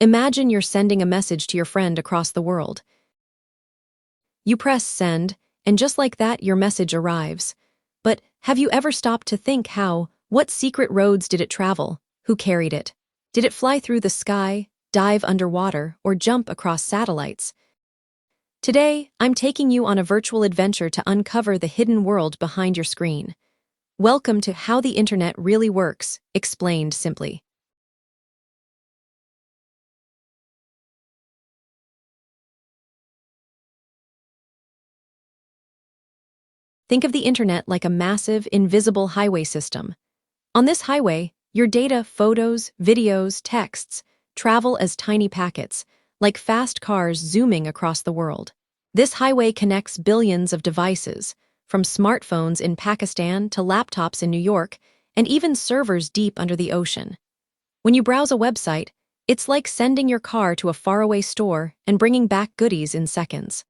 Imagine you're sending a message to your friend across the world. You press send, and just like that, your message arrives. But have you ever stopped to think what secret roads did it travel? Who carried it? Did it fly through the sky, dive underwater, or jump across satellites? Today, I'm taking you on a virtual adventure to uncover the hidden world behind your screen. Welcome to How the Internet Really Works, explained simply. Think of the internet like a massive, invisible highway system. On this highway, your data, photos, videos, texts, travel as tiny packets, like fast cars zooming across the world. This highway connects billions of devices, from smartphones in Pakistan to laptops in New York, and even servers deep under the ocean. When you browse a website, it's like sending your car to a faraway store and bringing back goodies in seconds.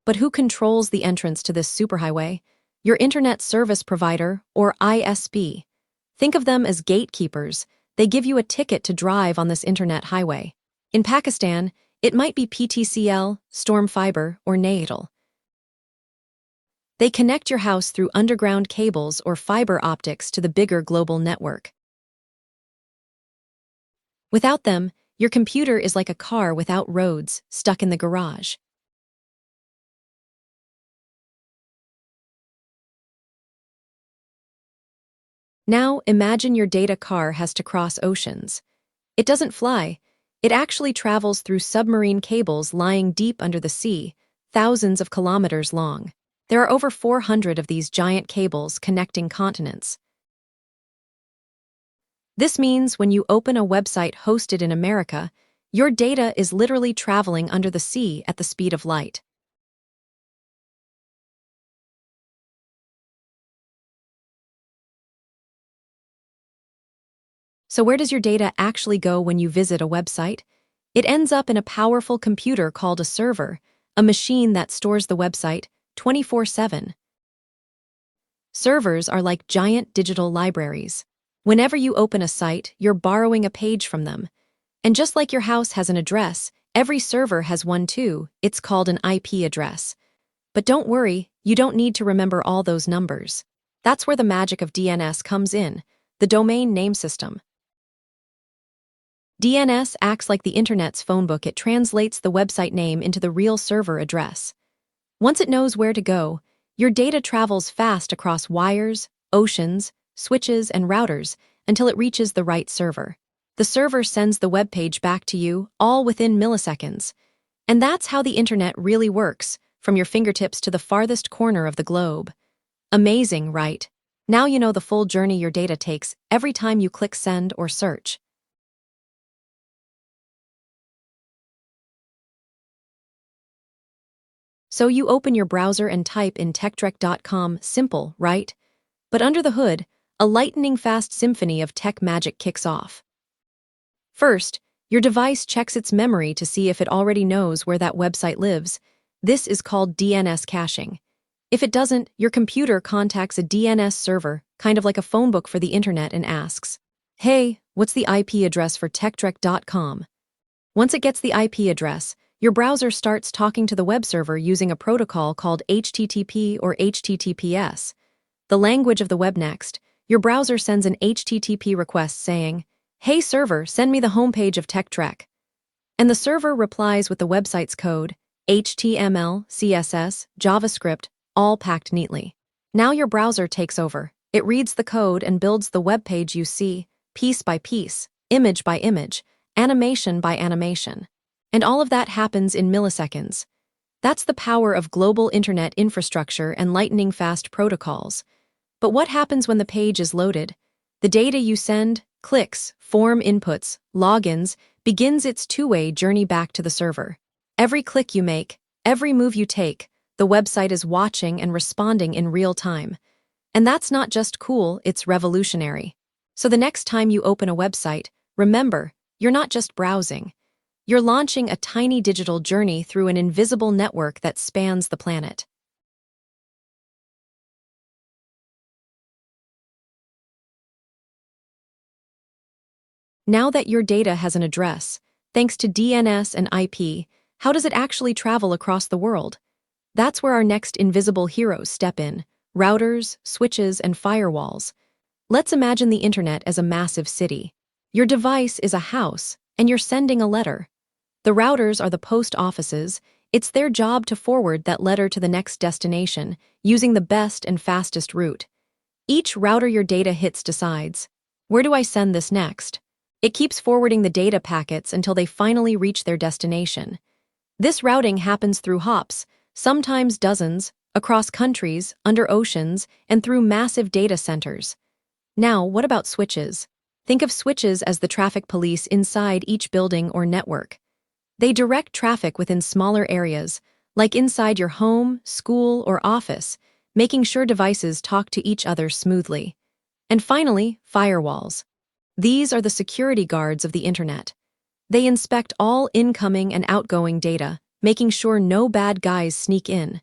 But who controls the entrance to this superhighway? Your Internet Service Provider, or ISP. Think of them as gatekeepers. They give you a ticket to drive on this internet highway. In Pakistan, it might be PTCL, Storm Fiber, or Natal. They connect your house through underground cables or fiber optics to the bigger global network. Without them, your computer is like a car without roads, stuck in the garage. Now, imagine your data car has to cross oceans. It doesn't fly. It actually travels through submarine cables lying deep under the sea, thousands of kilometers long. There are over 400 of these giant cables connecting continents. This means when you open a website hosted in America, your data is literally traveling under the sea at the speed of light. So where does your data actually go when you visit a website? It ends up in a powerful computer called a server, a machine that stores the website 24/7. Servers are like giant digital libraries. Whenever you open a site, you're borrowing a page from them. And just like your house has an address, every server has one too. It's called an IP address. But don't worry, you don't need to remember all those numbers. That's where the magic of DNS comes in, the domain name system. DNS acts like the internet's phone book. It translates the website name into the real server address. Once it knows where to go, your data travels fast across wires, oceans, switches, and routers until it reaches the right server. The server sends the web page back to you, all within milliseconds. And that's how the internet really works, from your fingertips to the farthest corner of the globe. Amazing, right? Now you know the full journey your data takes every time you click send or search. So you open your browser and type in techtrek.com, simple, right? But under the hood, a lightning-fast symphony of tech magic kicks off. First, your device checks its memory to see if it already knows where that website lives. This is called DNS caching. If it doesn't, your computer contacts a DNS server, kind of like a phone book for the internet, and asks, "Hey, what's the IP address for techtrek.com?" Once it gets the IP address, your browser starts talking to the web server using a protocol called HTTP or HTTPS. The language of the web. Next, your browser sends an HTTP request saying, "Hey server, send me the homepage of TechTrek." And the server replies with the website's code, HTML, CSS, JavaScript, all packed neatly. Now your browser takes over. It reads the code and builds the web page you see, piece by piece, image by image, animation by animation. And all of that happens in milliseconds. That's the power of global internet infrastructure and lightning-fast protocols. But what happens when the page is loaded? The data you send, clicks, form inputs, logins, begins its two-way journey back to the server. Every click you make, every move you take, the website is watching and responding in real time. And that's not just cool, it's revolutionary. So the next time you open a website, remember, you're not just browsing. You're launching a tiny digital journey through an invisible network that spans the planet. Now that your data has an address, thanks to DNS and IP, how does it actually travel across the world? That's where our next invisible heroes step in: routers, switches, and firewalls. Let's imagine the internet as a massive city. Your device is a house, and you're sending a letter. The routers are the post offices. It's their job to forward that letter to the next destination, using the best and fastest route. Each router your data hits decides, where do I send this next? It keeps forwarding the data packets until they finally reach their destination. This routing happens through hops, sometimes dozens, across countries, under oceans, and through massive data centers. Now, what about switches? Think of switches as the traffic police inside each building or network. They direct traffic within smaller areas, like inside your home, school, or office, making sure devices talk to each other smoothly. And finally, firewalls. These are the security guards of the internet. They inspect all incoming and outgoing data, making sure no bad guys sneak in.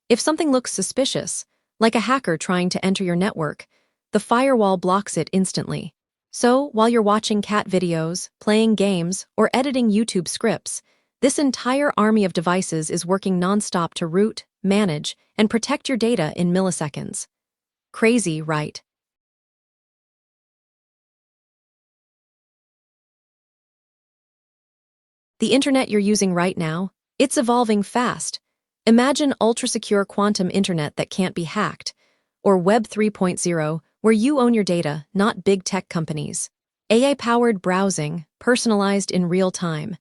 If something looks suspicious, like a hacker trying to enter your network, the firewall blocks it instantly. So, while you're watching cat videos, playing games, or editing YouTube scripts, this entire army of devices is working nonstop to route, manage, and protect your data in milliseconds. Crazy, right? The internet you're using right now, it's evolving fast. Imagine ultra-secure quantum internet that can't be hacked, or Web 3.0, where you own your data, not big tech companies. AI-powered browsing, personalized in real time.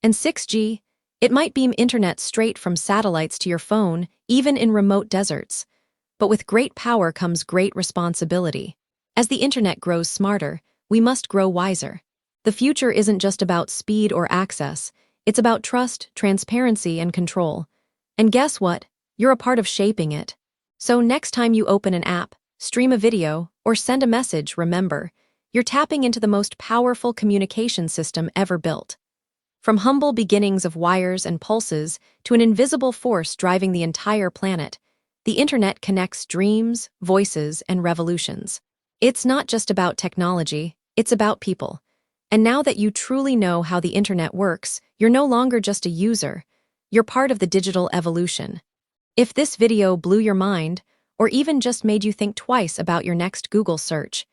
And 6G, it might beam internet straight from satellites to your phone, even in remote deserts. But with great power comes great responsibility. As the internet grows smarter, we must grow wiser. The future isn't just about speed or access, it's about trust, transparency, and control. And guess what? You're a part of shaping it. So next time you open an app, stream a video, or send a message, remember, you're tapping into the most powerful communication system ever built. From humble beginnings of wires and pulses to an invisible force driving the entire planet, the internet connects dreams, voices, and revolutions. It's not just about technology, it's about people. And now that you truly know how the internet works, you're no longer just a user. You're part of the digital evolution. If this video blew your mind, or even just made you think twice about your next Google search,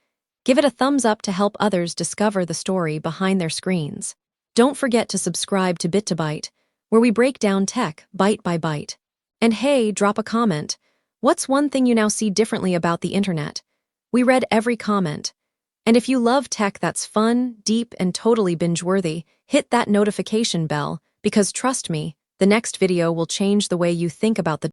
give it a thumbs up to help others discover the story behind their screens. Don't forget to subscribe to Bit to Byte, where we break down tech bite by bite. And hey, drop a comment. What's one thing you now see differently about the internet? We read every comment. And if you love tech that's fun, deep, and totally binge-worthy, hit that notification bell, because trust me, the next video will change the way you think about the